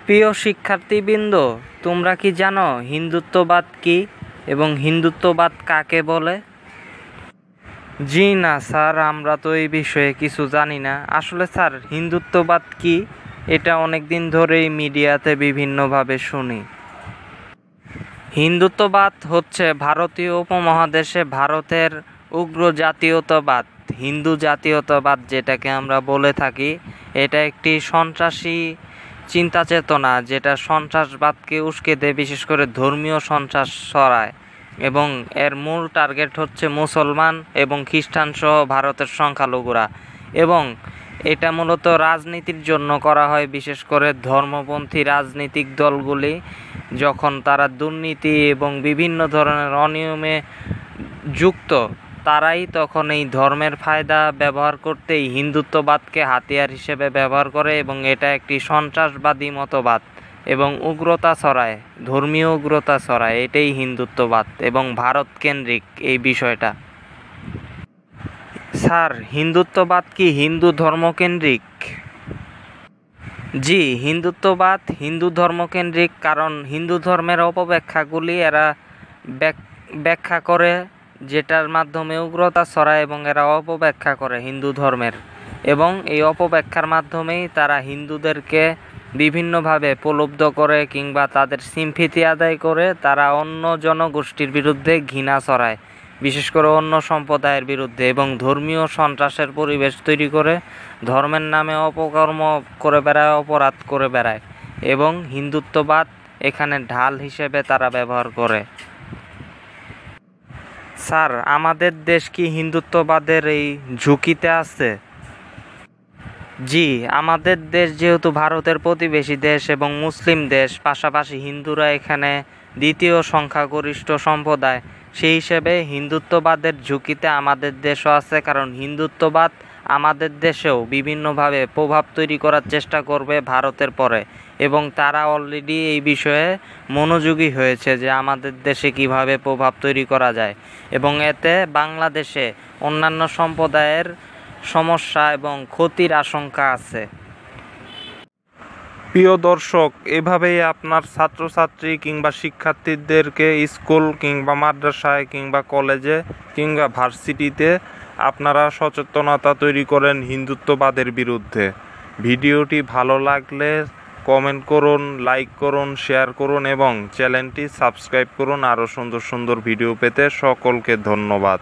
প্রিয় শিক্ষার্থীবৃন্দ, তোমরা কি জানো হিন্দুত্ববাদ কি এবং হিন্দুত্ববাদ কাকে বলে? জি না স্যার, আমরা তো এই বিষয়ে কিছু জানি না। আসলে স্যার, হিন্দুত্ববাদ কি এটা অনেক দিন ধরেই মিডিয়াতে বিভিন্নভাবে শুনি। হিন্দুত্ববাদ হচ্ছে ভারতীয় উপমহাদেশে ভারতের উগ্র জাতীয়তাবাদ, হিন্দু জাতীয়তাবাদ যেটাকে আমরা বলে থাকি। এটা একটি সন্ত্রাসী চিন্তা চেতনা, যেটা সন্ত্রাসবাদকে উস্কে দেয়, বিশেষ করে ধর্মীয় সন্ত্রাস ছড়ায়, এবং এর মূল টার্গেট হচ্ছে মুসলমান এবং খ্রিস্টান সহ ভারতের সংখ্যালঘুরা। এবং এটা মূলত রাজনীতির জন্য করা হয়, বিশেষ করে ধর্মপন্থী রাজনৈতিক দলগুলি যখন তারা দুর্নীতি এবং বিভিন্ন ধরনের অনিয়মে যুক্ত, তারাই তখন এই ধর্মের ফায়দা ব্যবহার করতেই হিন্দুত্ববাদকে হাতিয়ার হিসেবে ব্যবহার করে, এবং এটা একটি সন্ত্রাসবাদী মতবাদ এবং উগ্রতা ছড়ায়, ধর্মীয় উগ্রতা ছড়ায়। এটাই হিন্দুত্ববাদ এবং ভারত কেন্দ্রিক এই বিষয়টা। স্যার, হিন্দুত্ববাদ কি হিন্দু ধর্মকেন্দ্রিক? জি, হিন্দুত্ববাদ হিন্দু ধর্মকেন্দ্রিক, কারণ হিন্দু ধর্মের অপব্যাখ্যাগুলি এরা ব্যাখ্যা করে, যেটার মাধ্যমে উগ্রতা ছড়ায়, এবং এরা অপব্যাখ্যা করে হিন্দু ধর্মের, এবং এই অপব্যাখ্যার মাধ্যমেই তারা হিন্দুদেরকে বিভিন্নভাবে প্রলুব্ধ করে কিংবা তাদের সিম্পিতি আদায় করে তারা অন্য জনগোষ্ঠীর বিরুদ্ধে ঘৃণা ছড়ায়, বিশেষ করে অন্য সম্প্রদায়ের বিরুদ্ধে, এবং ধর্মীয় সন্ত্রাসের পরিবেশ তৈরি করে ধর্মের নামে অপকর্ম করে বেড়ায়, অপরাধ করে বেড়ায়, এবং হিন্দুত্ববাদ এখানে ঢাল হিসেবে তারা ব্যবহার করে। স্যার, আমাদের দেশ কি হিন্দুত্ববাদের এই ঝুঁকিতে আছে? জি, আমাদের দেশ যেহেতু ভারতের প্রতিবেশী দেশ এবং মুসলিম দেশ, পাশাপাশি হিন্দুরা এখানে দ্বিতীয় সংখ্যাগরিষ্ঠ সম্প্রদায়, সেই হিসেবে হিন্দুত্ববাদের ঝুঁকিতে আমাদের দেশও আছে, কারণ হিন্দুত্ববাদ আমাদের দেশেও বিভিন্নভাবে প্রভাব তৈরি করার চেষ্টা করবে ভারতের পরে, এবং তারা অলরেডি এই বিষয়ে মনোযোগী হয়েছে যে আমাদের দেশে কিভাবে প্রভাব তৈরি করা যায়, এবং এতে বাংলাদেশে অন্যান্য সম্প্রদায়ের সমস্যা এবং ক্ষতির আশঙ্কা আছে। প্রিয় দর্শক, এভাবেই আপনার ছাত্রছাত্রী কিংবা শিক্ষার্থীদেরকে স্কুল কিংবা মাদ্রাসায় কিংবা কলেজে কিংবা ভার্সিটিতে আপনারা সচেতনতা তৈরি করেন হিন্দুত্ববাদের বিরুদ্ধে। ভিডিওটি ভালো লাগলে কমেন্ট করুন, লাইক করুন, শেয়ার করুন এবং চ্যানেলটি সাবস্ক্রাইব করুন আরও সুন্দর সুন্দর ভিডিও পেতে। সকলকে ধন্যবাদ।